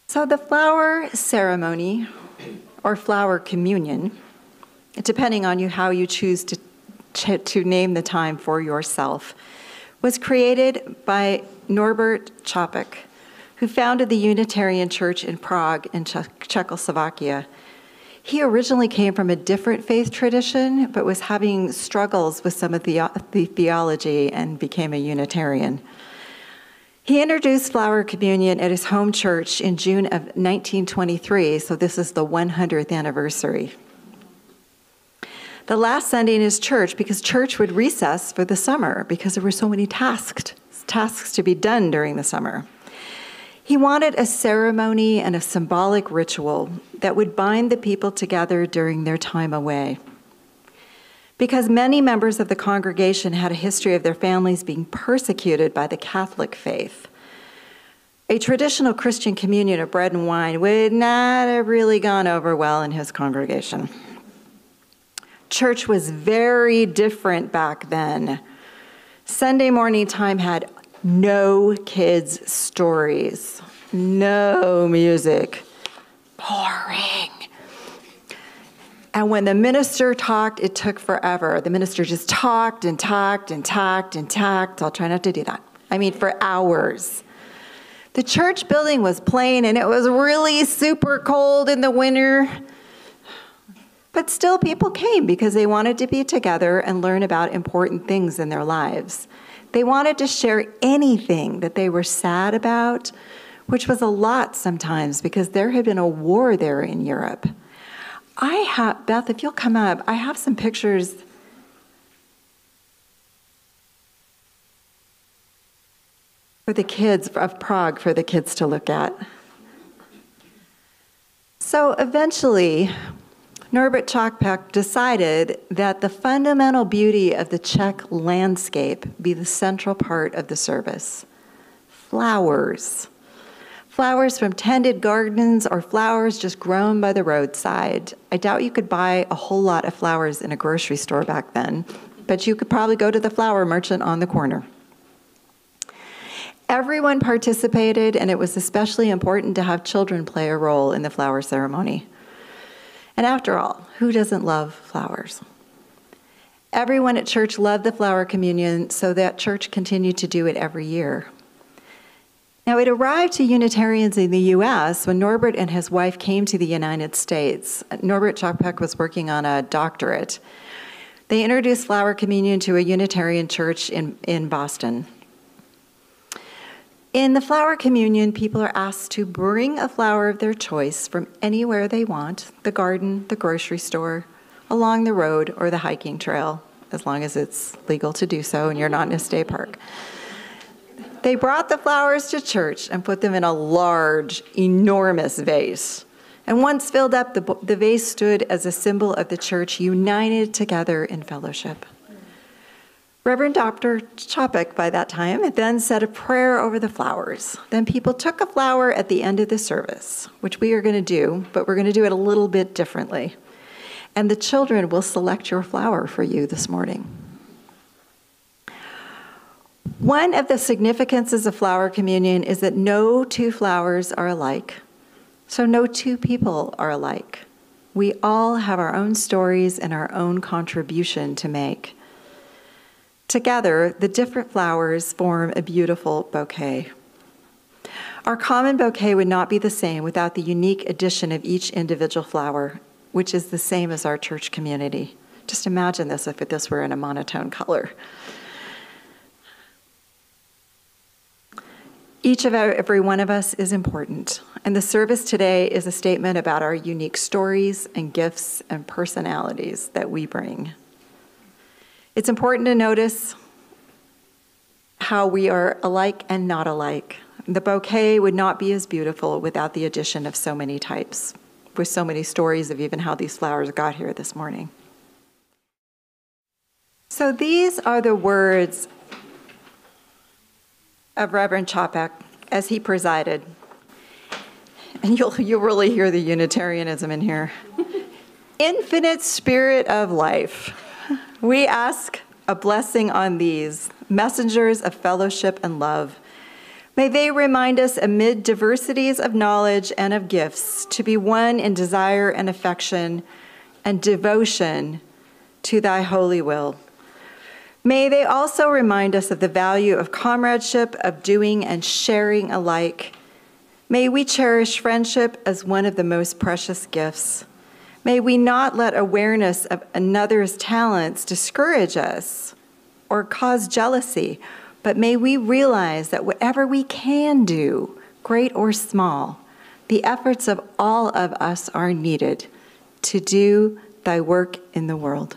So the flower ceremony, or flower communion, depending on how you choose to name the time for yourself, was created by Norbert Chopek, who founded the Unitarian Church in Prague in Czechoslovakia. He originally came from a different faith tradition, but was having struggles with some of the theology and became a Unitarian. He introduced flower communion at his home church in June of 1923, so this is the 100th anniversary. The last Sunday in his church, because church would recess for the summer, because there were so many tasks to be done during the summer. He wanted a ceremony and a symbolic ritual that would bind the people together during their time away. Because many members of the congregation had a history of their families being persecuted by the Catholic faith, a traditional Christian communion of bread and wine would not have really gone over well in his congregation. Church was very different back then. Sunday morning time had no kids' stories, no music, boring. And when the minister talked, it took forever. The minister just talked and talked and talked and talked. I'll try not to do that. I mean, for hours. The church building was plain, and it was really super cold in the winter. But still, people came because they wanted to be together and learn about important things in their lives. They wanted to share anything that they were sad about, which was a lot sometimes because there had been a war there in Europe. Beth, if you'll come up, I have some pictures. For the kids of Prague, for the kids to look at. So eventually, Norbert Chopek decided that the fundamental beauty of the Czech landscape be the central part of the service. Flowers. Flowers from tended gardens or flowers just grown by the roadside. I doubt you could buy a whole lot of flowers in a grocery store back then, but you could probably go to the flower merchant on the corner. Everyone participated, and it was especially important to have children play a role in the flower ceremony. And after all, who doesn't love flowers? Everyone at church loved the flower communion, so that church continued to do it every year. Now, it arrived to Unitarians in the U.S. when Norbert and his wife came to the United States. Norbert Chopek was working on a doctorate. They introduced flower communion to a Unitarian church in Boston. In the flower communion, people are asked to bring a flower of their choice from anywhere they want, the garden, the grocery store, along the road, or the hiking trail, as long as it's legal to do so and you're not in a state park. They brought the flowers to church and put them in a large, enormous vase. And once filled up, the vase stood as a symbol of the church united together in fellowship. Reverend Dr. Chopek, by that time, then said a prayer over the flowers. Then people took a flower at the end of the service, which we are going to do, but we're going to do it a little bit differently. And the children will select your flower for you this morning. One of the significances of flower communion is that no two flowers are alike. So no two people are alike. We all have our own stories and our own contribution to make. Together, the different flowers form a beautiful bouquet. Our common bouquet would not be the same without the unique addition of each individual flower, which is the same as our church community. Just imagine this if this were in a monotone color. Each of every one of us is important, and the service today is a statement about our unique stories and gifts and personalities that we bring. It's important to notice how we are alike and not alike. The bouquet would not be as beautiful without the addition of so many types, with so many stories of even how these flowers got here this morning. So these are the words of Reverend Chopek as he presided. And you'll really hear the Unitarianism in here. Infinite Spirit of life, we ask a blessing on these, messengers of fellowship and love. May they remind us amid diversities of knowledge and of gifts to be one in desire and affection and devotion to thy holy will. May they also remind us of the value of comradeship, of doing and sharing alike. May we cherish friendship as one of the most precious gifts. May we not let awareness of another's talents discourage us or cause jealousy, but may we realize that whatever we can do, great or small, the efforts of all of us are needed to do thy work in the world.